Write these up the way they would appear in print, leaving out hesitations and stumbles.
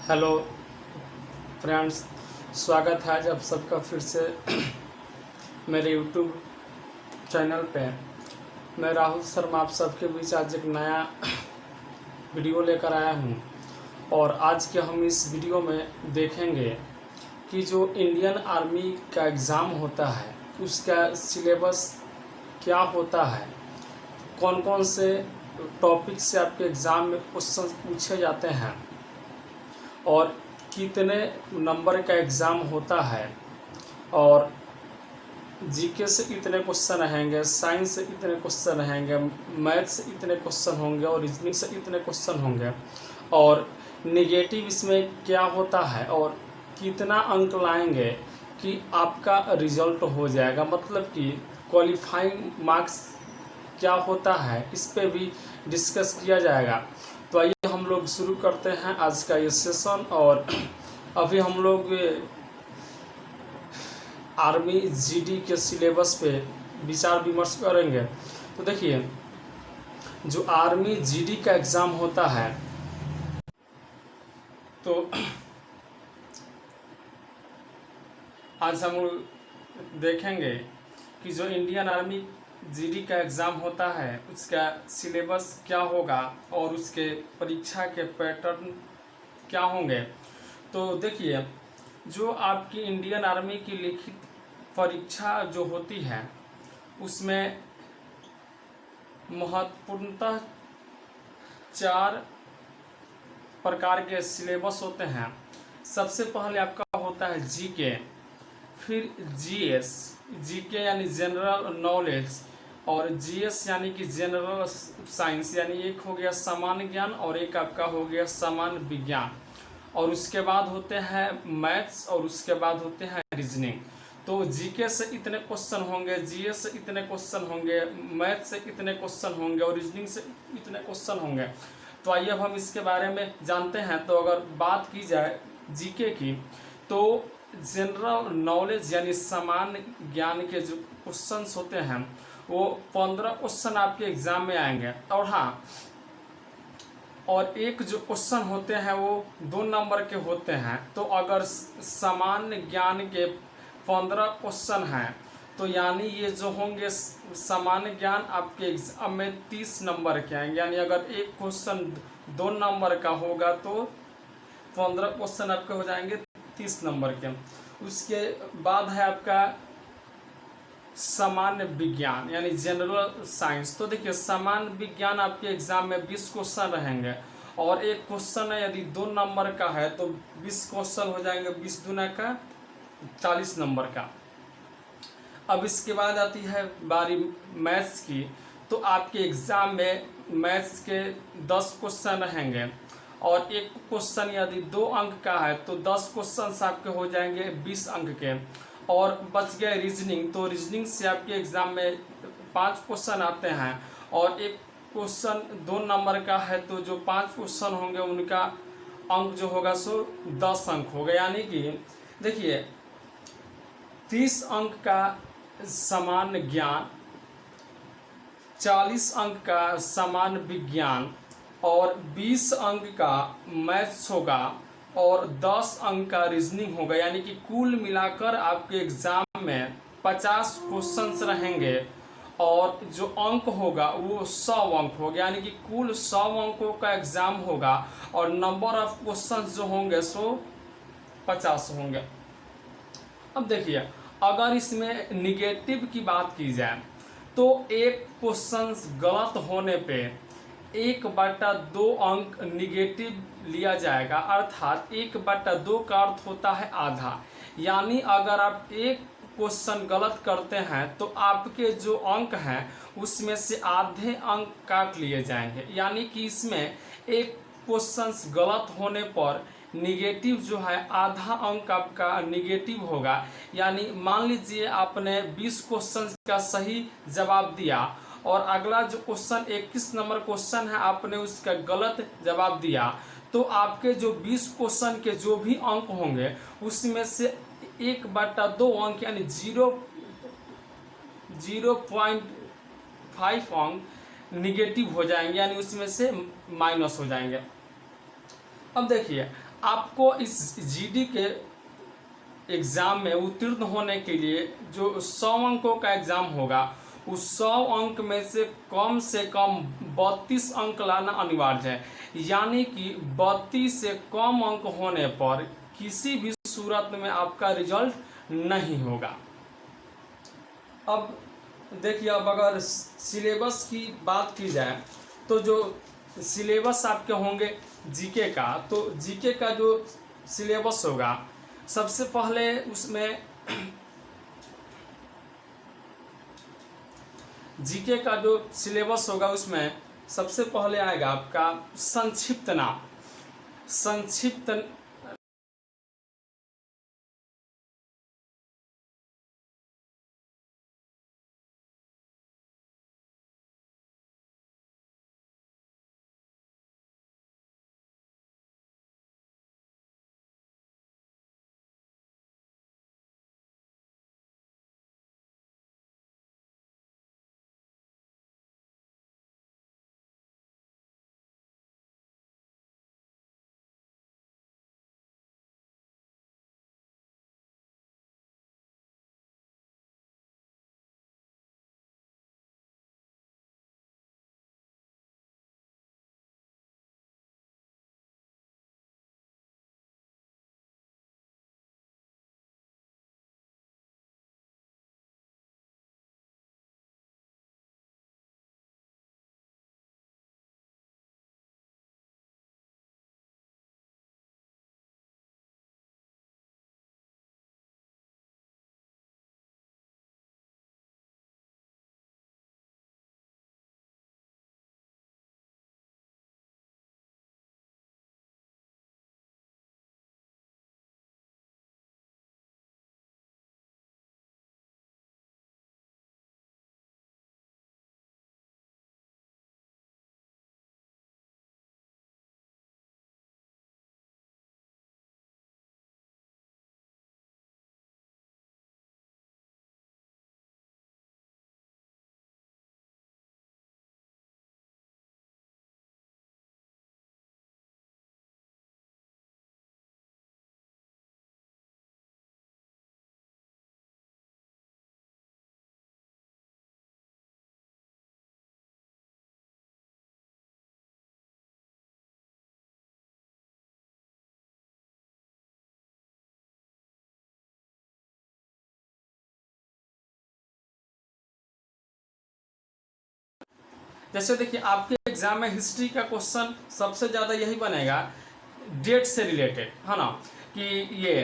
Hello friends, स्वागत है आज आप सबका फिर से मेरे यूट्यूब चैनल पे। मैं राहुल शर्मा आप सबके बीच आज एक नया वीडियो लेकर आया हूँ। और आज के हम इस वीडियो में देखेंगे कि जो इंडियन आर्मी का एग्ज़ाम होता है उसका सिलेबस क्या होता है, कौन कौन से टॉपिक से आपके एग्ज़ाम में क्वेश्चन पूछे जाते हैं और कितने नंबर का एग्ज़ाम होता है, और जीके से इतने क्वेश्चन रहेंगे, साइंस से इतने क्वेश्चन रहेंगे, मैथ से इतने क्वेश्चन होंगे और रीजनिंग से इतने क्वेश्चन होंगे, और नेगेटिव इसमें क्या होता है और कितना अंक लाएंगे कि आपका रिजल्ट हो जाएगा, मतलब कि क्वालिफाइंग मार्क्स क्या होता है, इस पे भी डिस्कस किया जाएगा। तो आइए हम लोग शुरू करते हैं आज का ये सेशन। और अभी हम लोग आर्मी जीडी के सिलेबस पे विचार विमर्श करेंगे। तो देखिए, जो आर्मी जीडी का एग्ज़ाम होता है तो आज हम लोग देखेंगे कि जो इंडियन आर्मी जीडी का एग्ज़ाम होता है उसका सिलेबस क्या होगा और उसके परीक्षा के पैटर्न क्या होंगे। तो देखिए, जो आपकी इंडियन आर्मी की लिखित परीक्षा जो होती है उसमें महत्वपूर्णतः 4 प्रकार के सिलेबस होते हैं। सबसे पहले आपका होता है जीके, फिर जीएस, जीके यानी जनरल नॉलेज, और जीएस यानी कि जनरल साइंस, यानी एक हो गया सामान्य ज्ञान और एक आपका हो गया सामान्य विज्ञान, और उसके बाद होते हैं मैथ्स और उसके बाद होते हैं रीजनिंग। तो जीके से इतने क्वेश्चन होंगे, जीएस से इतने क्वेश्चन होंगे, मैथ से इतने क्वेश्चन होंगे और रीजनिंग से इतने क्वेश्चन होंगे। तो आइए अब हम इसके बारे में जानते हैं। तो अगर बात की जाए जीके की, तो जनरल नॉलेज यानी सामान्य ज्ञान के जो क्वेश्चंस होते हैं वो 15 क्वेश्चन आपके एग्जाम में आएंगे। और हाँ, और एक जो क्वेश्चन होते हैं वो 2 नंबर के होते हैं। तो अगर सामान्य ज्ञान के 15 क्वेश्चन हैं तो यानी ये जो होंगे सामान्य ज्ञान आपके एग्जाम में 30 नंबर के आएंगे। यानी अगर एक क्वेश्चन 2 नंबर का होगा तो 15 क्वेश्चन आपके हो जाएंगे 30 नंबर के। उसके बाद है आपका सामान्य विज्ञान यानी जनरल साइंस। तो देखिए, सामान्य विज्ञान आपके एग्जाम में 20 क्वेश्चन रहेंगे और एक क्वेश्चन है यदि 2 नंबर का है तो 20 क्वेश्चन हो जाएंगे, 20 दूना का 40 नंबर का। अब इसके बाद आती है बारी मैथ्स की। तो आपके एग्जाम में मैथ्स के 10 क्वेश्चन रहेंगे और एक क्वेश्चन यदि 2 अंक का है तो 10 क्वेश्चन आपके हो जाएंगे 20 अंक के। और बच गए रीजनिंग। तो रीजनिंग से आपके एग्जाम में 5 क्वेश्चन आते हैं और एक क्वेश्चन 2 नंबर का है तो जो 5 क्वेश्चन होंगे उनका अंक जो होगा सो 10 अंक होगा। यानी कि देखिए, 30 अंक का सामान्य ज्ञान, 40 अंक का सामान्य विज्ञान और 20 अंक का मैथ्स होगा और 10 अंक का रीजनिंग होगा। यानी कि कुल मिलाकर आपके एग्जाम में 50 क्वेश्चंस रहेंगे और जो अंक होगा वो 100 अंक होगा। यानी कि कुल 100 अंकों का एग्जाम होगा और नंबर ऑफ क्वेश्चंस जो होंगे सो 50 होंगे। अब देखिए, अगर इसमें निगेटिव की बात की जाए तो एक क्वेश्चन गलत होने पे 1/2 अंक निगेटिव लिया जाएगा। अर्थात 1/2 का अर्थ होता है आधा। यानी अगर आप एक क्वेश्चन गलत करते हैं तो आपके जो अंक हैं उसमें से आधे अंक काट लिए जाएंगे। यानी कि इसमें एक क्वेश्चन गलत होने पर निगेटिव जो है आधा अंक आपका निगेटिव होगा। यानी मान लीजिए आपने 20 क्वेश्चन का सही जवाब दिया और अगला जो क्वेश्चन 21 नंबर क्वेश्चन है आपने उसका गलत जवाब दिया, तो आपके जो 20 क्वेश्चन के जो भी अंक होंगे उसमें से 1/2 अंक यानी 0.5 अंक निगेटिव हो जाएंगे, यानी उसमें से माइनस हो जाएंगे। अब देखिए, आपको इस जीडी के एग्ज़ाम में उत्तीर्ण होने के लिए जो 100 अंकों का एग्ज़ाम होगा, उस 100 अंक में से कम 32 अंक लाना अनिवार्य है। यानी कि 32 से कम अंक होने पर किसी भी सूरत में आपका रिजल्ट नहीं होगा। अब देखिए, अब अगर सिलेबस की बात की जाए तो जो सिलेबस आपके होंगे जीके का, तो जीके का जो सिलेबस होगा, सबसे पहले उसमें जीके का जो सिलेबस होगा उसमें सबसे पहले आएगा आपका संक्षिप्त नाम। संक्षिप्त जैसे देखिए, आपके एग्जाम में हिस्ट्री का क्वेश्चन सबसे ज़्यादा यही बनेगा, डेट से रिलेटेड, है ना, कि ये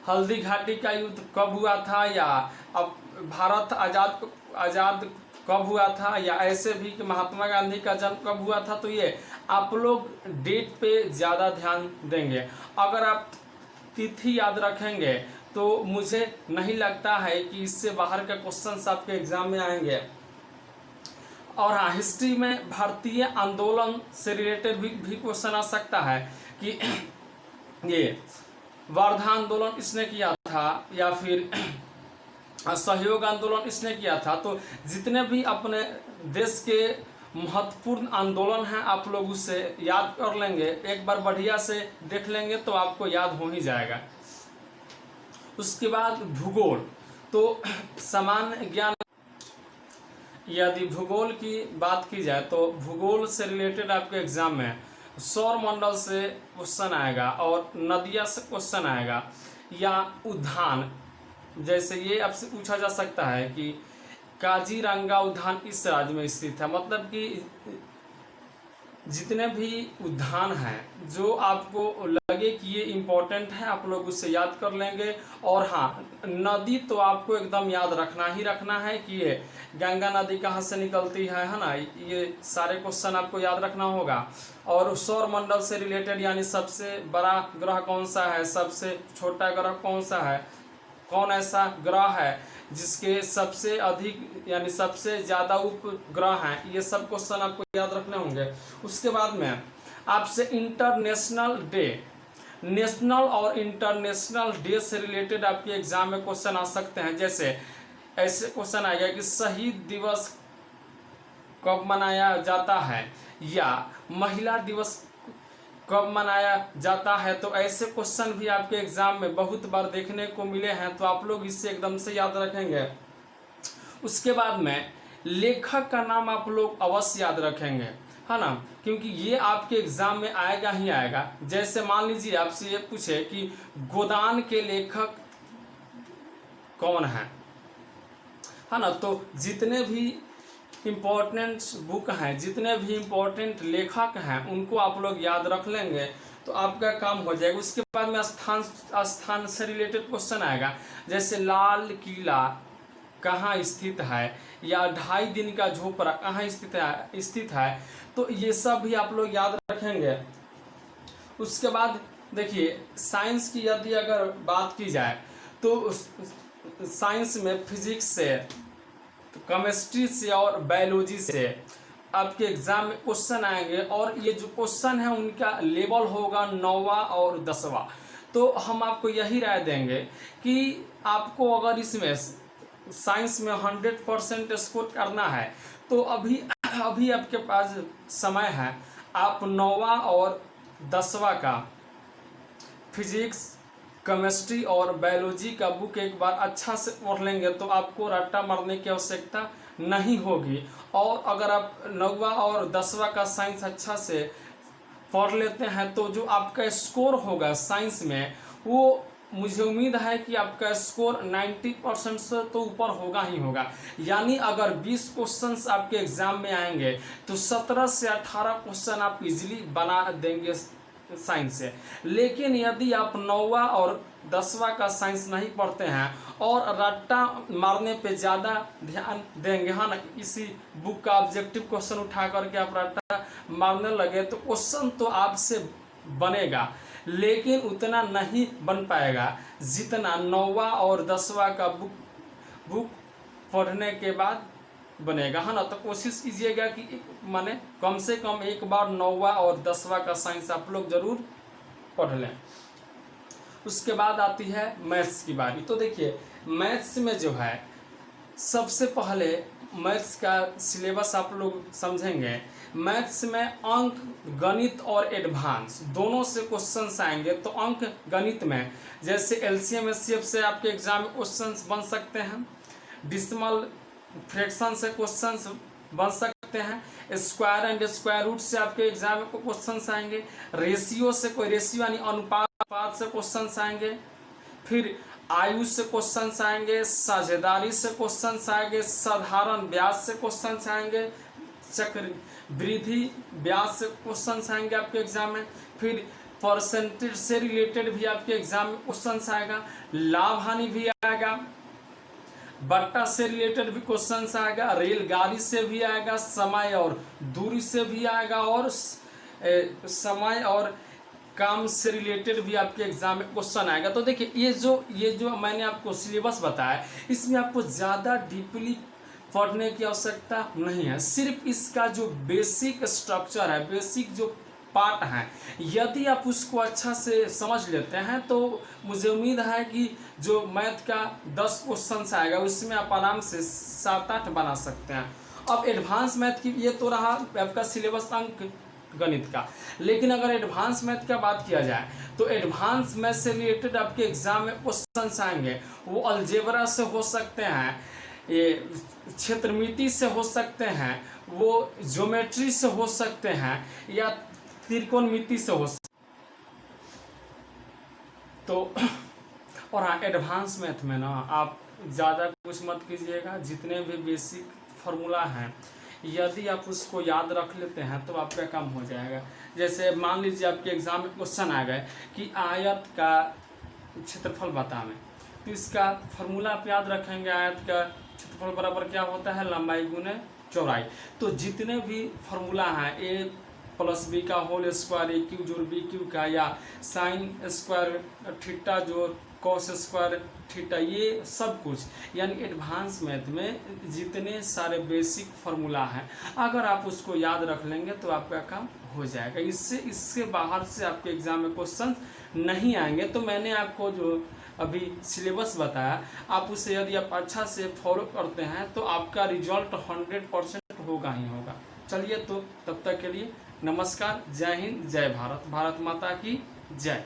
हल्दी घाटी का युद्ध कब हुआ था, या अब भारत आज़ाद कब हुआ था, या ऐसे भी कि महात्मा गांधी का जन्म कब हुआ था। तो ये आप लोग डेट पे ज़्यादा ध्यान देंगे। अगर आप तिथि याद रखेंगे तो मुझे नहीं लगता है कि इससे बाहर का क्वेश्चन आपके एग्जाम में आएंगे। और हाँ, हिस्ट्री में भारतीय आंदोलन से रिलेटेड भी क्वेश्चन आ सकता है कि ये वर्धा आंदोलन इसने किया था, या फिर सहयोग आंदोलन इसने किया था। तो जितने भी अपने देश के महत्वपूर्ण आंदोलन हैं, आप लोग उससे याद कर लेंगे, एक बार बढ़िया से देख लेंगे तो आपको याद हो ही जाएगा। उसके बाद भूगोल, तो सामान्य ज्ञान, यदि भूगोल की बात की जाए तो भूगोल से रिलेटेड आपके एग्जाम में सौर मंडल से क्वेश्चन आएगा, और नदिया से क्वेश्चन आएगा, या उद्यान, जैसे ये आपसे पूछा जा सकता है कि काजीरंगा उद्यान इस राज्य में स्थित है। मतलब कि जितने भी उद्यान हैं जो आपको लगे कि ये इम्पोर्टेंट है, आप लोग उससे याद कर लेंगे। और हाँ, नदी तो आपको एकदम याद रखना ही रखना है कि ये गंगा नदी कहाँ से निकलती है ना, ये सारे क्वेश्चन आपको याद रखना होगा। और सौर मंडल से रिलेटेड, यानी सबसे बड़ा ग्रह कौन सा है, सबसे छोटा ग्रह कौन सा है, कौन ऐसा ग्रह है जिसके सबसे अधिक यानी सबसे ज़्यादा उपग्रह हैं, ये सब क्वेश्चन आपको याद रखने होंगे। उसके बाद में आपसे इंटरनेशनल डे, नेशनल और इंटरनेशनल डे से रिलेटेड आपके एग्जाम में क्वेश्चन आ सकते हैं। जैसे ऐसे क्वेश्चन आएगा कि शहीद दिवस कब मनाया जाता है, या महिला दिवस कब मनाया जाता है, तो ऐसे क्वेश्चन भी आपके एग्जाम में बहुत बार देखने को मिले हैं, तो आप लोग इससे एकदम से याद रखेंगे। उसके बाद में लेखक का नाम आप लोग अवश्य याद रखेंगे, है ना, क्योंकि ये आपके एग्जाम में आएगा ही आएगा। जैसे मान लीजिए आपसे ये पूछे कि गोदान के लेखक कौन है ना, तो जितने भी इम्पोर्टेंट बुक हैं, जितने भी इम्पोर्टेंट लेखक हैं, उनको आप लोग याद रख लेंगे तो आपका काम हो जाएगा। उसके बाद में स्थान से रिलेटेड क्वेश्चन आएगा, जैसे लाल किला कहाँ स्थित है, या 2.5 दिन का झोपड़ा कहाँ स्थित है, तो ये सब भी आप लोग याद रखेंगे। उसके बाद देखिए साइंस की यदि अगर बात की जाए तो साइंस में फिजिक्स से, केमिस्ट्री से और बायोलॉजी से आपके एग्जाम में क्वेश्चन आएंगे, और ये जो क्वेश्चन है उनका लेवल होगा 9वां और 10वां। तो हम आपको यही राय देंगे कि आपको अगर इसमें साइंस में 100% स्कोर करना है तो अभी आपके पास समय है, आप 9वां और 10वां का फिजिक्स, केमिस्ट्री और बायोलॉजी का बुक एक बार अच्छा से पढ़ लेंगे तो आपको रट्टा मारने की आवश्यकता नहीं होगी। और अगर आप 9वां और 10वां का साइंस अच्छा से पढ़ लेते हैं तो जो आपका स्कोर होगा साइंस में, वो मुझे उम्मीद है कि आपका स्कोर 90% से तो ऊपर होगा ही होगा। यानी अगर 20 क्वेश्चंस आपके एग्जाम में आएंगे तो 17 से 18 क्वेश्चन आप इजीली बना देंगे साइंस से। लेकिन यदि आप 9वां और 10वां का साइंस नहीं पढ़ते हैं और रट्टा मारने पे ज़्यादा ध्यान देंगे, हाँ ना, इसी बुक का ऑब्जेक्टिव क्वेश्चन उठा करके आप रट्टा मारने लगे तो क्वेश्चन तो आपसे बनेगा लेकिन उतना नहीं बन पाएगा जितना 9वां और 10वां का बुक पढ़ने के बाद बनेगा, है ना। तो कोशिश कीजिएगा कि माने कम से कम एक बार 9वां और 10वां का साइंस आप लोग जरूर पढ़ लें। उसके बाद आती है मैथ्स की बारी। तो देखिए मैथ्स में जो है सबसे पहले मैथ्स का सिलेबस आप लोग समझेंगे। मैथ्स में अंक गणित और एडवांस दोनों से क्वेश्चंस आएंगे। तो अंक गणित में जैसे एलसीएम एचसीएफ से आपके एग्जाम में क्वेश्चंस बन सकते हैं, डिसिमल फ्रैक्शन से क्वेश्चंस बन सकते हैं, स्क्वायर एंड स्क्वायर रूट से आपके एग्जाम में क्वेश्चंस आएंगे, रेशियो से कोई रेशियो यानी अनुपात से क्वेश्चंस आएंगे, फिर आयु से क्वेश्चंस आएंगे, साझेदारी से क्वेश्चंस आएंगे, साधारण ब्याज से क्वेश्चंस आएंगे, चक्र वृद्धि ब्याज से क्वेश्चंस आएंगे आपके एग्जाम में, फिर परसेंटेज से रिलेटेड भी आपके एग्जाम में क्वेश्चंस आएगा, लाभ हानि भी आएगा, बट्टा से रिलेटेड भी क्वेश्चंस आएगा, रेलगाड़ी से भी आएगा, समय और दूरी से भी आएगा, और समय और काम से रिलेटेड भी आपके एग्जाम में क्वेश्चन आएगा। तो देखिए ये जो मैंने आपको सिलेबस बताया इसमें आपको ज़्यादा डीपली पढ़ने की आवश्यकता नहीं है। सिर्फ इसका जो बेसिक स्ट्रक्चर है, बेसिक जो पार्ट है, यदि आप उसको अच्छा से समझ लेते हैं तो मुझे उम्मीद है कि जो मैथ का 10 क्वेश्चन आएगा उसमें आप आराम से 7-8 बना सकते हैं। अब एडवांस मैथ की ये तो रहा आपका सिलेबस अंक गणित का, लेकिन अगर एडवांस मैथ का बात किया जाए तो एडवांस मैथ से रिलेटेड आपके एग्जाम में क्वेश्चन आएंगे। वो अलजेब्रा से हो सकते हैं, ये क्षेत्रमिति से हो सकते हैं, वो ज्योमेट्री से हो सकते हैं, या त्रिकोणमिति से हो सकते। तो और हाँ एडवांस मैथ में ना आप ज़्यादा कुछ मत कीजिएगा, जितने भी बेसिक फार्मूला हैं यदि आप उसको याद रख लेते हैं तो आपका काम हो जाएगा। जैसे मान लीजिए आपके एग्जाम में क्वेश्चन आ गए कि आयत का क्षेत्रफल बताएं, तो इसका फार्मूला आप याद रखेंगे, आयत का क्षेत्रफल बराबर क्या होता है, लंबाई गुने चौड़ाई। तो जितने भी फार्मूला हैं ए प्लस बी का होल स्क्वायर, ए क्यू जोड़ बी क्यू का, या साइन स्क्वायर थीटा जोड़ कॉस स्क्वायर थीटा, ये सब कुछ यानी एडवांस मैथ में जितने सारे बेसिक फार्मूला हैं अगर आप उसको याद रख लेंगे तो आपका काम हो जाएगा। इससे बाहर से आपके एग्जाम में क्वेश्चन नहीं आएंगे। तो मैंने आपको जो अभी सिलेबस बताया आप उसे यदि आप अच्छा से फॉलो करते हैं तो आपका रिजल्ट 100% होगा ही होगा। चलिए तो तब तक के लिए नमस्कार, जय हिंद, जय भारत, भारत माता की जय।